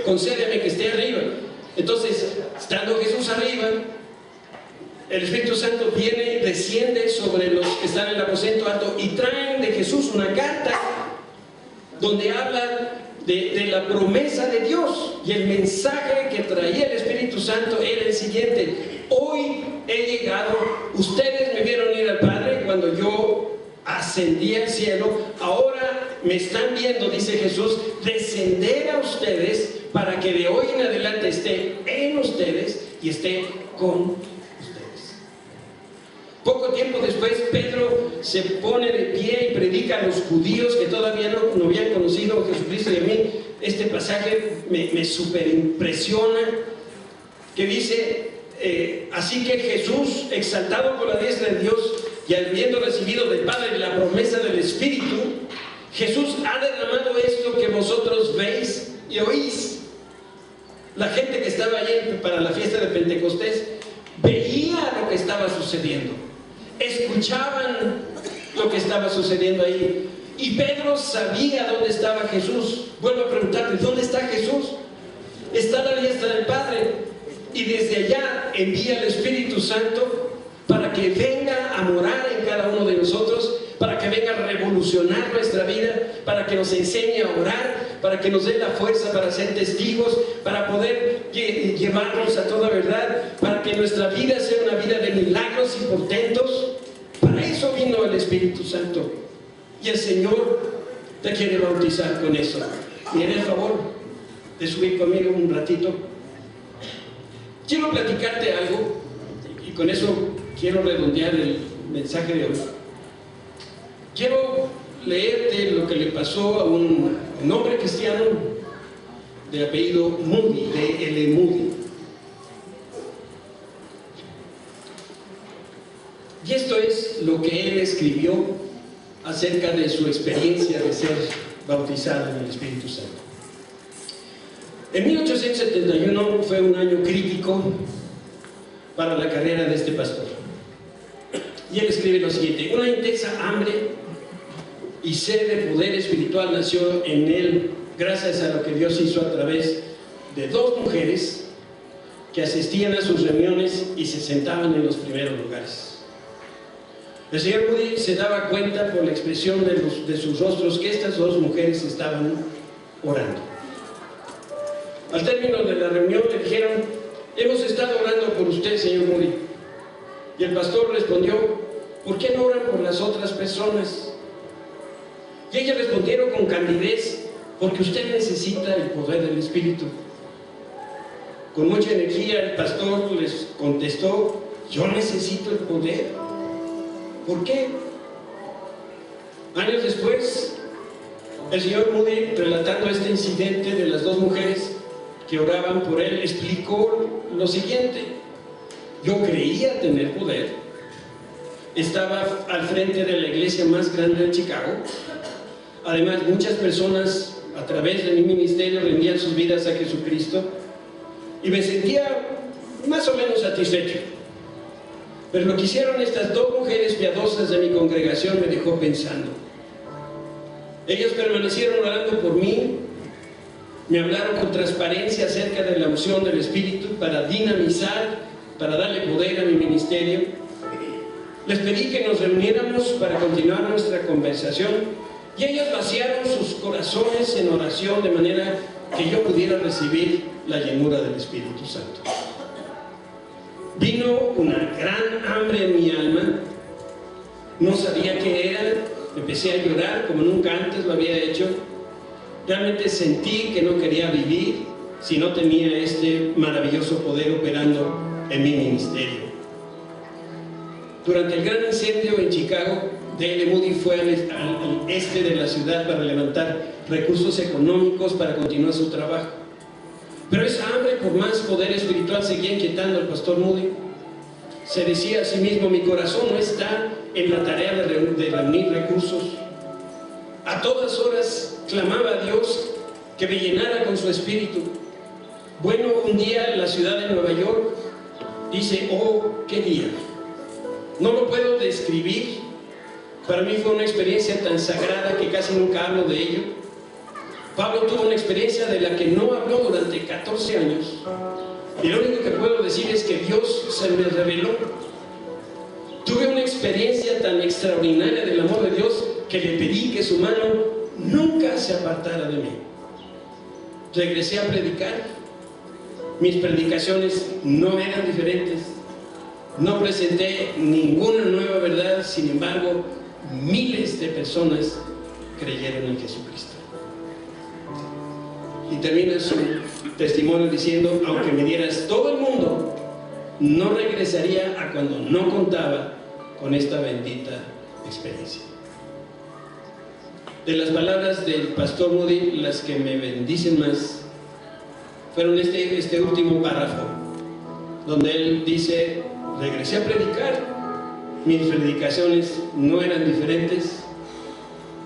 concédeme que esté arriba. Entonces, estando Jesús arriba, el Espíritu Santo viene, desciende sobre los que están en el aposento alto y traen de Jesús una carta donde habla de la promesa de Dios. Y el mensaje que traía el Espíritu Santo era el siguiente: hoy he llegado, ustedes me vieron ir al Padre cuando yo ascendí al cielo, ahora me están viendo, dice Jesús, descender a ustedes para que de hoy en adelante esté en ustedes y esté con ustedes. Poco tiempo después, Pedro se pone de pie y predica a los judíos que todavía no habían conocido a Jesucristo. Y a mí este pasaje me superimpresiona, que dice, así que Jesús, exaltado por la diestra de Dios y habiendo recibido del Padre la promesa del Espíritu, Jesús ha derramado esto que vosotros veis y oís. La gente que estaba allí para la fiesta de Pentecostés veía lo que estaba sucediendo, escuchaban lo que estaba sucediendo ahí. Y Pedro sabía dónde estaba Jesús. Vuelvo a preguntarle, ¿dónde está Jesús? Está a la diestra del Padre, y desde allá envía el Espíritu Santo para que venga a morar en cada uno de nosotros, para que venga a revolucionar nuestra vida, para que nos enseñe a orar, para que nos dé la fuerza para ser testigos, para poder llevarnos a toda verdad, para que nuestra vida sea una vida de milagros y portentos. Para eso vino el Espíritu Santo, y el Señor te quiere bautizar con eso. ¿Me haré el favor de subir conmigo un ratito? Quiero platicarte algo, y con eso quiero redondear el mensaje de hoy. Quiero leerte lo que le pasó a un hombre cristiano de apellido Moody, de L. Moody. Y esto es lo que él escribió acerca de su experiencia de ser bautizado en el Espíritu Santo. En 1871 fue un año crítico para la carrera de este pastor. Y él escribe lo siguiente: una intensa hambre y sed de poder espiritual nació en él gracias a lo que Dios hizo a través de dos mujeres que asistían a sus reuniones y se sentaban en los primeros lugares. El señor Moody se daba cuenta por la expresión de sus rostros que estas dos mujeres estaban orando. Al término de la reunión le dijeron: hemos estado orando por usted, señor Moody. Y el pastor respondió: ¿por qué no oran por las otras personas? Y ellas respondieron con candidez: porque usted necesita el poder del Espíritu. Con mucha energía el pastor les contestó: yo necesito el poder. ¿Por qué? Años después, el señor Moody, relatando este incidente de las dos mujeres que oraban por él, explicó lo siguiente: yo creía tener poder, estaba al frente de la iglesia más grande de Chicago, además muchas personas a través de mi ministerio rendían sus vidas a Jesucristo y me sentía más o menos satisfecho. Pero lo que hicieron estas dos mujeres piadosas de mi congregación me dejó pensando. Ellas permanecieron orando por mí, me hablaron con transparencia acerca de la unción del Espíritu para dinamizar, para darle poder a mi ministerio. Les pedí que nos reuniéramos para continuar nuestra conversación y ellas vaciaron sus corazones en oración de manera que yo pudiera recibir la llenura del Espíritu Santo. Vino una gran hambre en mi alma, no sabía qué era, empecé a llorar como nunca antes lo había hecho. Realmente sentí que no quería vivir si no tenía este maravilloso poder operando en mi ministerio. Durante el gran incendio en Chicago, D.L. Moody fue al este de la ciudad para levantar recursos económicos para continuar su trabajo. Pero esa hambre por más poder espiritual seguía inquietando al pastor Moody. Se decía a sí mismo: mi corazón no está en la tarea de reunir recursos. A todas horas clamaba a Dios que me llenara con su espíritu. Bueno, un día en la ciudad de Nueva York, dice: oh, qué día. No lo puedo describir. Para mí fue una experiencia tan sagrada que casi nunca hablo de ello. Pablo tuvo una experiencia de la que no habló durante 14 años. Y lo único que puedo decir es que Dios se me reveló. Tuve una experiencia tan extraordinaria del amor de Dios que le pedí que su mano nunca se apartara de mí. Regresé a predicar. Mis predicaciones no eran diferentes. No presenté ninguna nueva verdad. Sin embargo, miles de personas creyeron en Jesucristo. Y termina su testimonio diciendo: aunque me dieras todo el mundo, no regresaría a cuando no contaba con esta bendita experiencia. De las palabras del pastor Moody, las que me bendicen más fueron este último párrafo, donde él dice: regresé a predicar, mis predicaciones no eran diferentes,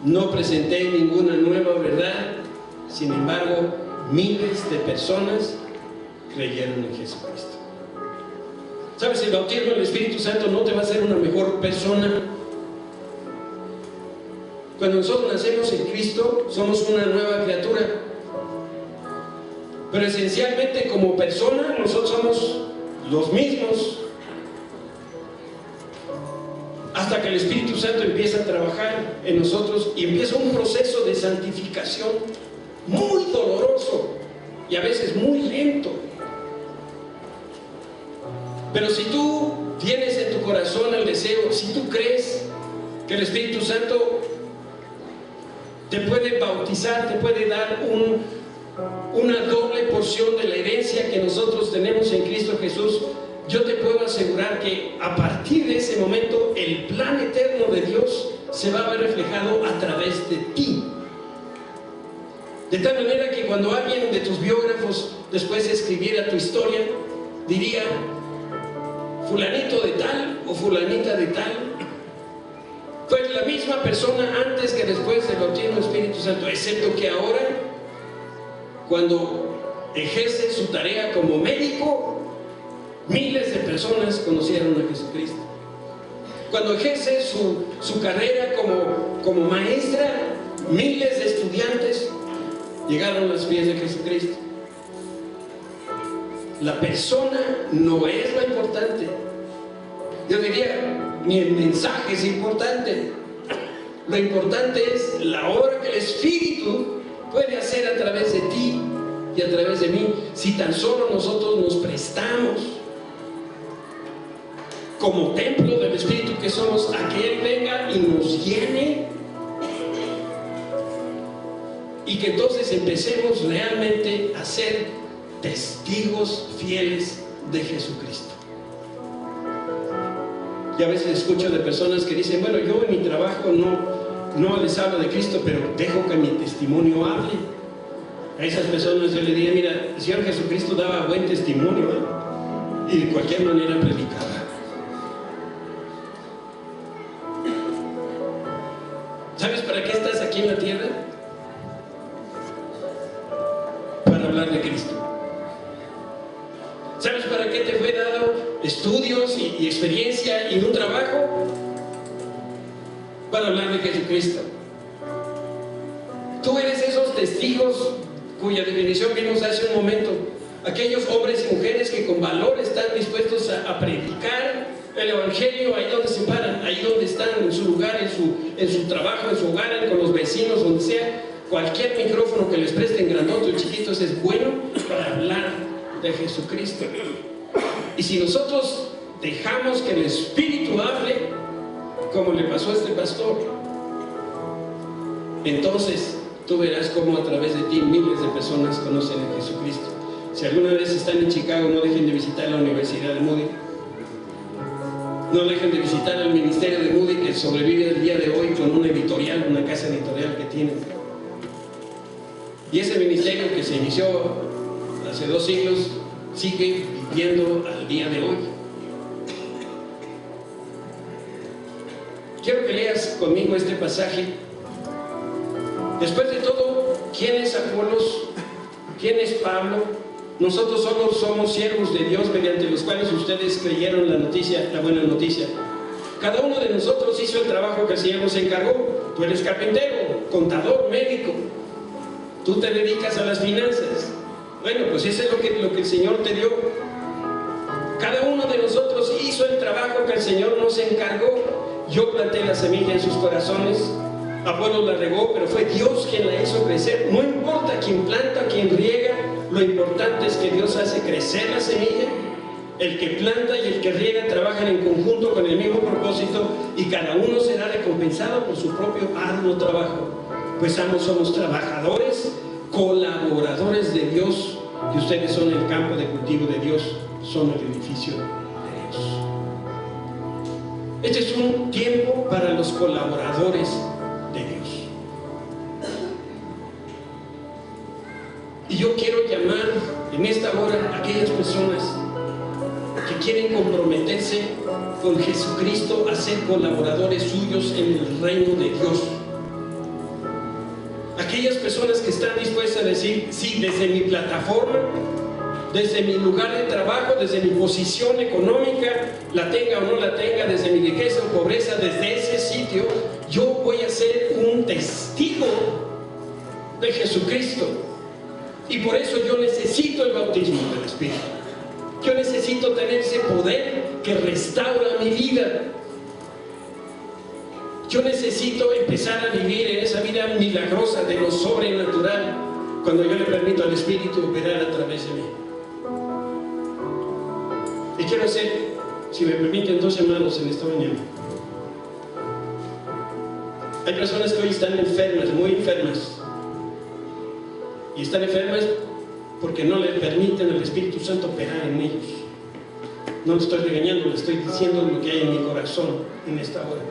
no presenté ninguna nueva verdad, sin embargo, miles de personas creyeron en Jesucristo. ¿Sabes? El bautismo del Espíritu Santo no te va a hacer una mejor persona. Cuando nosotros nacemos en Cristo, somos una nueva criatura. Pero esencialmente, como persona, nosotros somos los mismos. Hasta que el Espíritu Santo empieza a trabajar en nosotros y empieza un proceso de santificación muy doloroso y a veces muy lento. Pero si tú tienes en tu corazón el deseo, si tú crees que el Espíritu Santo te puede bautizar, te puede dar una doble porción de la herencia que nosotros tenemos en Cristo Jesús, yo te puedo asegurar que a partir de ese momento el plan eterno de Dios se va a ver reflejado a través de ti. De tal manera que cuando alguien de tus biógrafos después escribiera tu historia, diría: fulanito de tal o fulanita de tal fue la misma persona antes que después del bautismo del Espíritu Santo, excepto que ahora, cuando ejerce su tarea como médico, miles de personas conocieron a Jesucristo. Cuando ejerce su carrera como maestra, miles de estudiantes llegaron a los pies de Jesucristo. La persona no es lo importante. Yo diría, ni el mensaje es importante. Lo importante es la obra que el Espíritu puede hacer a través de ti y a través de mí, si tan solo nosotros nos prestamos como templo del Espíritu que somos, a que Él venga y nos llene, y que entonces empecemos realmente a ser testigos fieles de Jesucristo. Y a veces escucho de personas que dicen: bueno, yo en mi trabajo no les hablo de Cristo, pero dejo que mi testimonio hable. A esas personas yo le diría: mira, el Señor Jesucristo daba buen testimonio, y de cualquier manera predicaba. ¿Sabes para qué estás aquí en la tierra? Para hablar de Cristo. ¿Sabes para qué te fue dado estudios y experiencia y un trabajo? Para hablar de Jesucristo. Tú eres esos testigos cuya definición vimos hace un momento. Aquellos hombres y mujeres que con valor están dispuestos a predicar el Evangelio ahí donde se paran, ahí donde están, en su lugar, en su trabajo, en su hogar, con los vecinos, donde sea. Cualquier micrófono que les presten, grandote o chiquitos, es bueno para hablar de Jesucristo. Y si nosotros dejamos que el Espíritu hable, como le pasó a este pastor, entonces tú verás cómo a través de ti miles de personas conocen a Jesucristo. Si alguna vez están en Chicago, no dejen de visitar la Universidad de Moody. No dejen de visitar el ministerio de Moody, que sobrevive el día de hoy con una editorial, una casa editorial que tienen. Y ese ministerio que se inició hace 2 siglos sigue viviendo al día de hoy. Quiero que leas conmigo este pasaje. Después de todo, ¿quién es Apolos? ¿Quién es Pablo? Nosotros solo somos siervos de Dios, mediante los cuales ustedes creyeron la buena noticia. Cada uno de nosotros hizo el trabajo que el Señor nos encargó. Tú eres carpintero, contador, médico. Tú te dedicas a las finanzas. Bueno, pues eso es lo que el Señor te dio. Cada uno de nosotros hizo el trabajo que el Señor nos encargó. Yo planté la semilla en sus corazones, Apolos la regó, pero fue Dios quien la hizo crecer. No importa quién planta, quién riega, lo importante es que Dios hace crecer la semilla. El que planta y el que riega trabajan en conjunto con el mismo propósito, y cada uno será recompensado por su propio arduo trabajo. pues ambos somos trabajadores, colaboradores de Dios, y ustedes son el campo de cultivo de Dios, son el edificio de Dios. Este es un tiempo para los colaboradores de Dios. Y yo quiero llamar en esta hora a aquellas personas que quieren comprometerse con Jesucristo a ser colaboradores suyos en el reino de Dios. Aquellas personas que están dispuestas a decir: sí, desde mi plataforma, desde mi lugar de trabajo, desde mi posición económica, la tenga o no la tenga, desde mi riqueza o pobreza, desde ese sitio, yo voy a ser un testigo de Jesucristo. Y por eso yo necesito el bautismo del Espíritu. Yo necesito tener ese poder que restaura mi vida. Yo necesito empezar a vivir en esa vida milagrosa de lo sobrenatural, cuando yo le permito al Espíritu operar a través de mí. Y quiero hacer, si me permiten, 2 llamados en esta mañana. Hay personas que hoy están enfermas, muy enfermas, y están enfermas porque no le permiten al Espíritu Santo operar en ellos. No le estoy regañando, le estoy diciendo lo que hay en mi corazón en esta hora.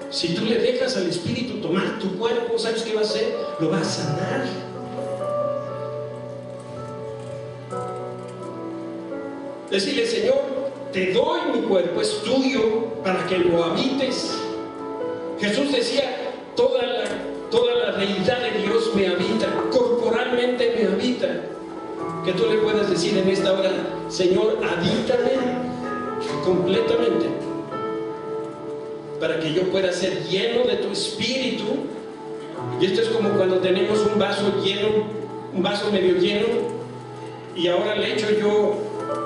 Si tú le dejas al Espíritu tomar tu cuerpo, ¿sabes qué va a hacer? Lo va a sanar. Decirle: Señor, te doy mi cuerpo, es tuyo, para que lo habites. Jesús decía: toda la deidad de Dios me habita, corporalmente me habita. Que tú le puedas decir en esta hora: Señor, habítame completamente, para que yo pueda ser lleno de tu Espíritu. Y esto es como cuando tenemos un vaso lleno, un vaso medio lleno, y ahora le echo yo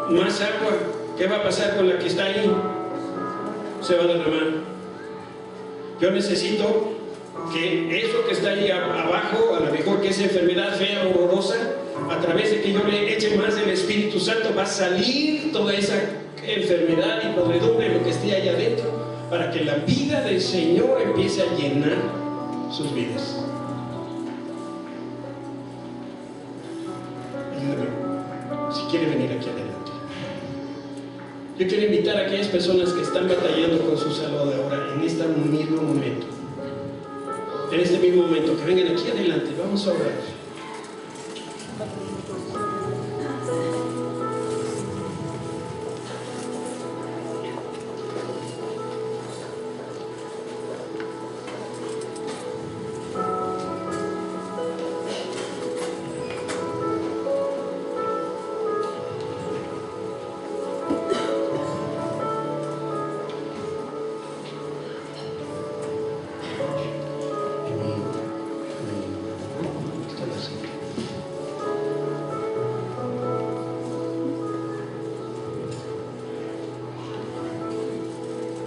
más agua. ¿Qué va a pasar con la que está ahí? Se va a derramar. Yo necesito que eso que está ahí abajo, a lo mejor que es enfermedad fea, horrorosa, a través de que yo le eche más del Espíritu Santo, va a salir toda esa enfermedad y podredumbre, lo que esté ahí adentro, para que la vida del Señor empiece a llenar sus vidas. Ayúdame, si quiere venir aquí adelante. Yo quiero invitar a aquellas personas que están batallando con su salud ahora, en este mismo momento. En este mismo momento, que vengan aquí adelante, vamos a orar.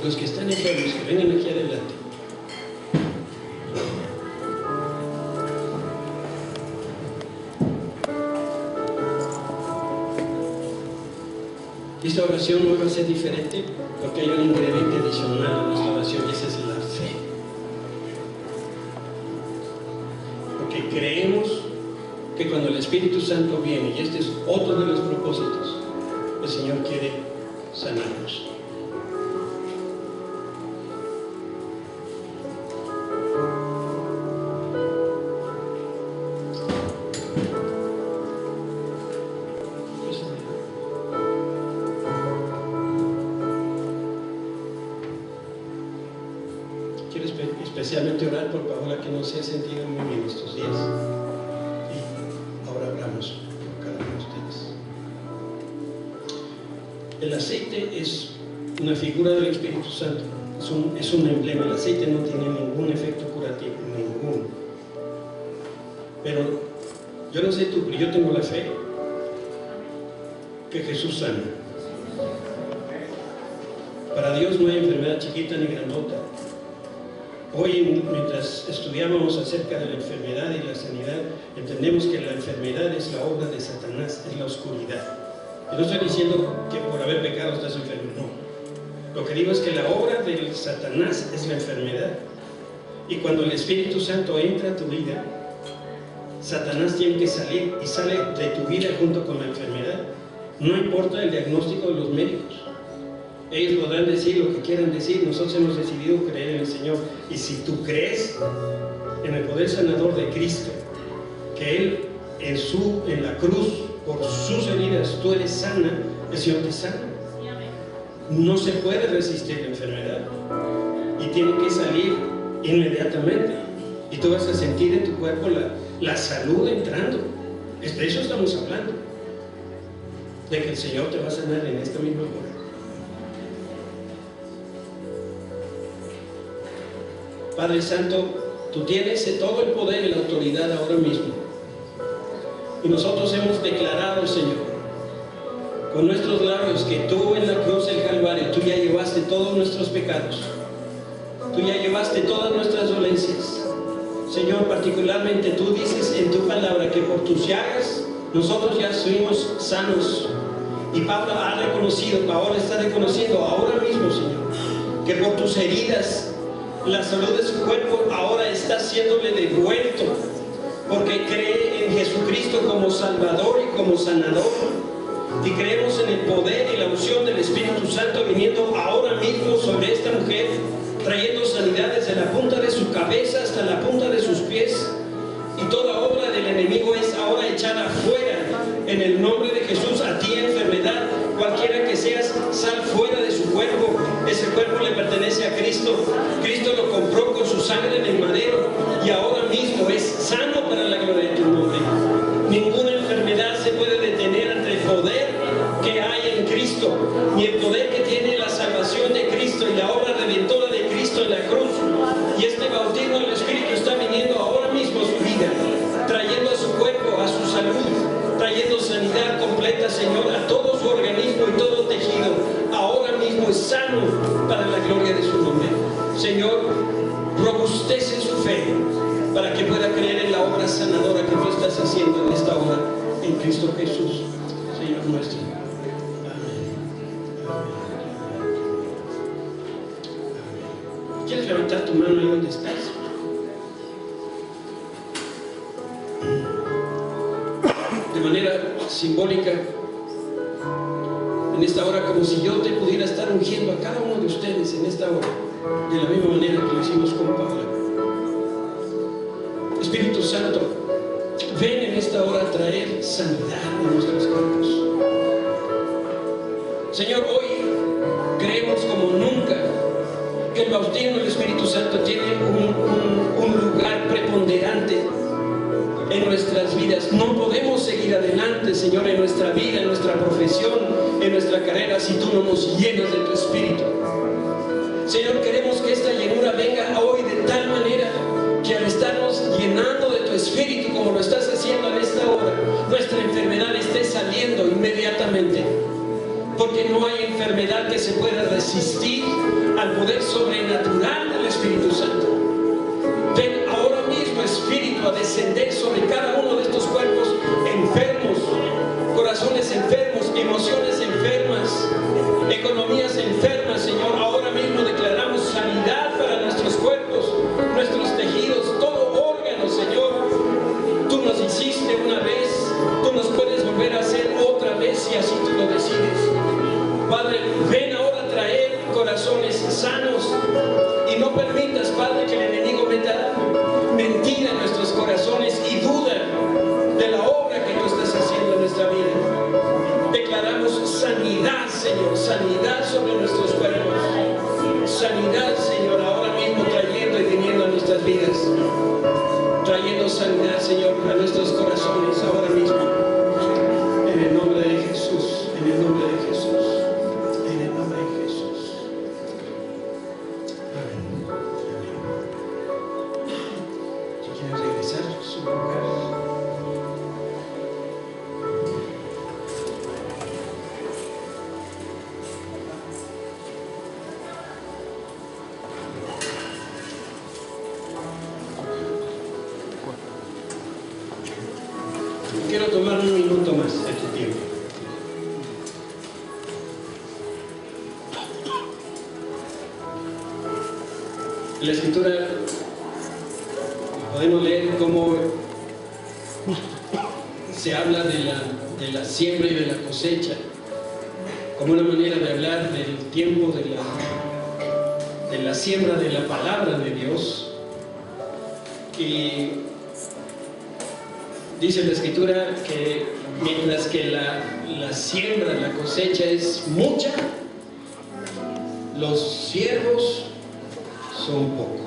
Los que están enfermos, que vengan aquí adelante. Esta oración no va a ser diferente, porque hay un ingrediente adicional a nuestra oración, y esa es la fe. Porque creemos que cuando el Espíritu Santo viene, y este es otro de los propósitos, el Señor quiere sanarnos. Especialmente orar por Paola, que no se ha sentido muy bien estos días, y ahora oramos por cada uno de ustedes. El aceite es una figura del Espíritu Santo, es un emblema. El aceite no tiene ningún efecto curativo, ninguno. Pero yo no sé tú, pero yo tengo la fe que Jesús sana. Para Dios no hay enfermedad chiquita ni grandota. Hoy, mientras estudiábamos acerca de la enfermedad y la sanidad, entendemos que la enfermedad es la obra de Satanás, es la oscuridad. Y no estoy diciendo que por haber pecado estás enfermo, no. Lo que digo es que la obra de Satanás es la enfermedad. Y cuando el Espíritu Santo entra a tu vida, Satanás tiene que salir, y sale de tu vida junto con la enfermedad. No importa el diagnóstico de los médicos. Ellos podrán decir lo que quieran decir. Nosotros hemos decidido creer en el Señor. Y si tú crees en el poder sanador de Cristo, que Él en la cruz, por sus heridas, tú eres sana, el Señor te sana. No se puede resistir la enfermedad y tiene que salir inmediatamente. Y tú vas a sentir en tu cuerpo la salud entrando. De eso estamos hablando, de que el Señor te va a sanar en esta misma hora. Padre Santo, tú tienes todo el poder y la autoridad ahora mismo. Y nosotros hemos declarado, Señor, con nuestros labios, que tú en la cruz del Calvario, tú ya llevaste todos nuestros pecados. Tú ya llevaste todas nuestras dolencias. Señor, particularmente tú dices en tu palabra que por tus llagas nosotros ya fuimos sanos. Y Pablo ha reconocido, ahora está reconociendo, ahora mismo, Señor, que por tus heridas la salud de su cuerpo ahora está siéndole devuelto, porque cree en Jesucristo como Salvador y como sanador. Y creemos en el poder y la unción del Espíritu Santo viniendo ahora mismo sobre esta mujer, trayendo sanidad desde la punta de su cabeza hasta la punta de sus pies. Y toda obra del enemigo es ahora echada fuera en el nombre de Jesús. A ti, enfermedad, cualquiera que seas, sal fuera de su cuerpo. Ese cuerpo le pertenece a Cristo. Cristo lo compró con su sangre en el madero y ahora mismo es sano para la gloria de tu nombre. Ninguna enfermedad se puede detener ante el poder que hay en Cristo, ni el poder que tiene la salvación de Cristo y la obra redentora de Cristo en la cruz. Y este bautismo del Espíritu está viniendo ahora mismo a su vida, trayendo a su cuerpo, a su salud, trayendo sanidad completa, Señor, a todo su organismo y todo tejido. Ahora mismo es sano para la gloria de su nombre. Señor, robustece su fe para que pueda creer en la obra sanadora que tú estás haciendo en esta hora en Cristo Jesús, Señor nuestro. ¿Quieres levantar tu mano ahí donde estás? De manera simbólica, en esta hora, como si yo te pudiera estar ungiendo a cada uno de ustedes en esta hora, de la misma manera que lo hicimos con Pablo. Espíritu Santo, ven en esta hora a traer sanidad en nuestros cuerpos. Señor, hoy creemos como nunca que el bautismo del Espíritu Santo tiene un lugar preponderante en nuestras vidas. No podemos seguir adelante, Señor, en nuestra vida, en nuestra profesión, en nuestra carrera, si tú no nos llenas de tu Espíritu. Señor, queremos que esta llenura venga hoy de tal manera que al estarnos llenando de tu Espíritu, como lo estás haciendo en esta hora, nuestra enfermedad esté saliendo inmediatamente. Porque no hay enfermedad que se pueda resistir al poder sobrenatural del Espíritu Santo. Ven ahora mismo, Espíritu, a descender sobre cada uno de estos cuerpos enfermos, corazones enfermos, emociones enfermas, economías enfermas, Señor. Ahora mismo declaramos sanidad para nuestros cuerpos, nuestros tejidos, todo órgano, Señor. Tú nos hiciste una vez, tú nos puedes volver a hacer otra vez si así tú lo decides. Padre, ven ahora a traer corazones sanos y no permitas, Padre, que el enemigo meta mentira en nuestros corazones y duda de la obra que tú estás haciendo en nuestra vida. Declaramos sanidad, Señor, sanidad sobre nuestros cuerpos. Sanidad, Señor, ahora mismo trayendo y viniendo a nuestras vidas. Trayendo sanidad, Señor, a nuestros corazones ahora mismo. En el nombre de Jesús, en el nombre de Jesús. Quiero tomar un minuto más de tu tiempo. La Escritura bueno leer cómo se habla de la siembra y de la cosecha, como una manera de hablar del tiempo de la siembra de la palabra de Dios. Y dice la Escritura que mientras que la siembra, la cosecha es mucha, los siervos son pocos.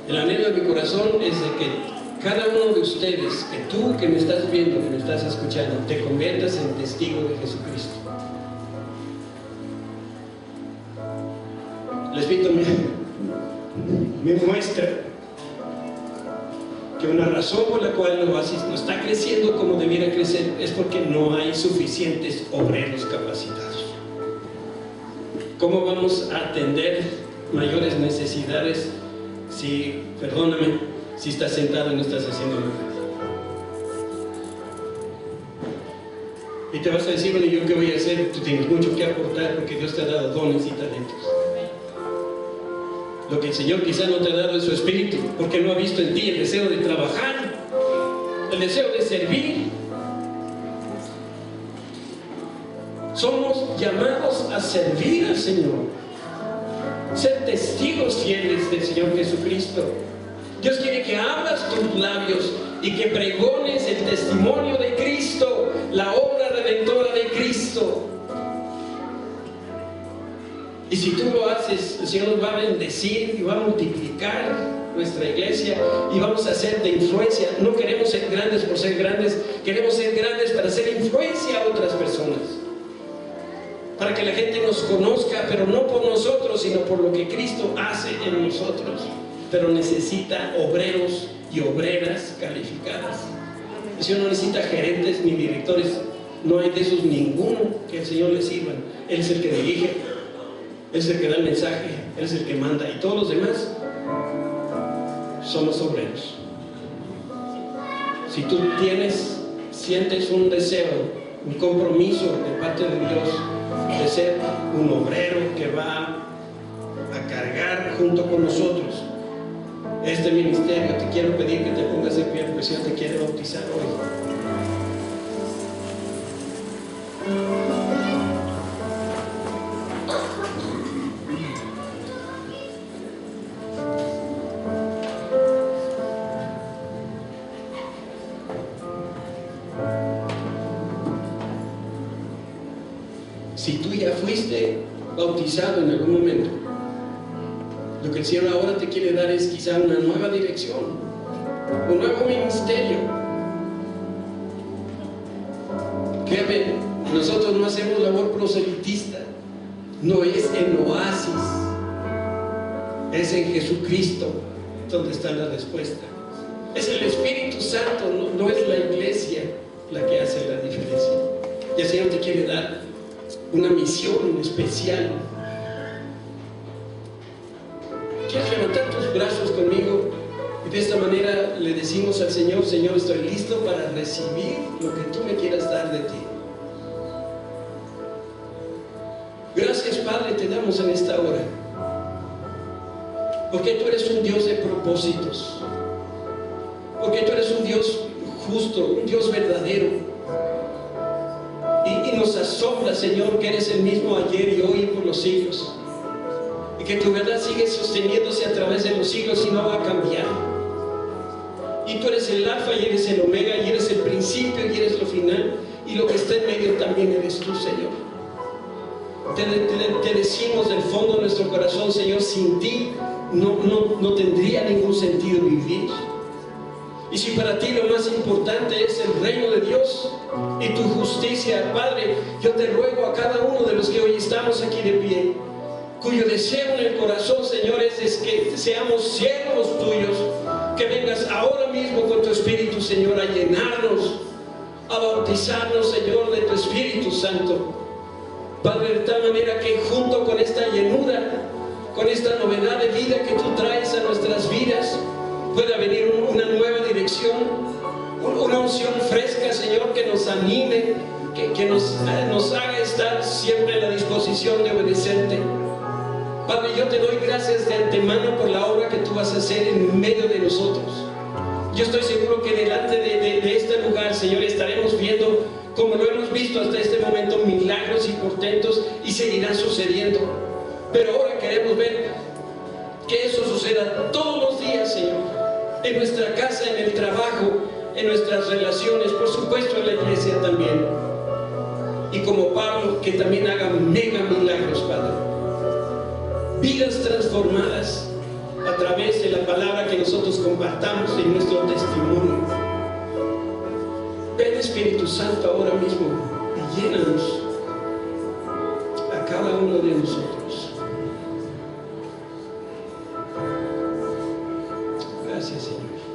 El anhelo de mi corazón es de que cada uno de ustedes, que tú que me estás viendo, que me estás escuchando, te conviertas en testigo de Jesucristo. El Espíritu me muestra que una razón por la cual el Oasis no está creciendo como debiera crecer es porque no hay suficientes obreros capacitados. ¿Cómo vamos a atender mayores necesidades si, perdóname, si estás sentado y no estás haciendo nada? Y te vas a decir, bueno, ¿yo qué voy a hacer? Tú tienes mucho que aportar porque Dios te ha dado dones y talentos. Lo que el Señor quizá no te ha dado es su espíritu, porque no ha visto en ti el deseo de trabajar, el deseo de servir. Somos llamados a servir al Señor, ser testigos fieles del Señor Jesucristo. Dios quiere que abras tus labios y que pregones el testimonio de Cristo, la obra redentora de Cristo. Y si tú lo haces, el Señor nos va a bendecir y va a multiplicar nuestra iglesia y vamos a ser de influencia. No queremos ser grandes por ser grandes, queremos ser grandes para hacer influencia a otras personas, para que la gente nos conozca, pero no por nosotros, sino por lo que Cristo hace en nosotros. Pero necesita obreros y obreras calificadas. El Señor no necesita gerentes ni directores, no hay de esos ninguno que el Señor le sirva. Él es el que dirige, Él es el que da el mensaje, Él es el que manda, y todos los demás somos obreros. Si tú sientes un deseo, un compromiso de parte de Dios de ser un obrero que va a cargar junto con nosotros este ministerio, te quiero pedir que te pongas de pie, porque el Señor te quiere bautizar hoy. Si tú ya fuiste bautizado en algún momento, lo que el Señor ahora te quiere dar es quizá una nueva dirección, un nuevo ministerio. Créeme, nosotros no hacemos labor proselitista, no es en Oasis, es en Jesucristo donde está la respuesta. Es el Espíritu Santo, no es la iglesia la que hace la diferencia. Y el Señor te quiere dar una misión especial. ¿Quieres levantar tus brazos conmigo? Y de esta manera le decimos al Señor: Señor, estoy listo para recibir lo que tú me quieras dar de ti. Gracias, Padre, te damos en esta hora, porque tú eres un Dios de propósitos, porque tú eres un Dios justo, un Dios verdadero. Y nos asombra, Señor, que eres el mismo ayer y hoy y por los siglos, y que tu verdad sigue sosteniéndose a través de los siglos y no va a cambiar. Y tú eres el alfa y eres el omega, y eres el principio y eres lo final, y lo que está en medio también eres tú, Señor. Te decimos del fondo de nuestro corazón, Señor, sin ti no tendría ningún sentido vivir. Y si para ti lo más importante es el reino de Dios y tu justicia, Padre, yo te ruego a cada uno de los que hoy estamos aquí de pie, cuyo deseo en el corazón, Señor, es que seamos siervos tuyos, que vengas ahora mismo con tu Espíritu, Señor, a llenarnos, a bautizarnos, Señor, de tu Espíritu Santo. Padre, de tal manera que junto con esta llenura, con esta novedad de vida que tú traes a nuestras vidas, pueda venir una nueva dirección, una unción fresca, Señor, que nos anime, que nos haga estar siempre en la disposición de obedecerte. Padre, yo te doy gracias de antemano por la obra que tú vas a hacer en medio de nosotros. Yo estoy seguro que delante de este lugar, Señor, estaremos viendo, como lo hemos visto hasta este momento, milagros y portentos, y seguirán sucediendo. Pero ahora queremos ver que eso suceda todos los días, Señor, en nuestra casa, en el trabajo, en nuestras relaciones, por supuesto en la iglesia también. Y como Pablo, que también haga mega milagros, Padre. Vidas transformadas a través de la palabra que nosotros compartamos en nuestro testimonio. Ven, Espíritu Santo, ahora mismo y llénanos a cada uno de nosotros. Gracias, Señor.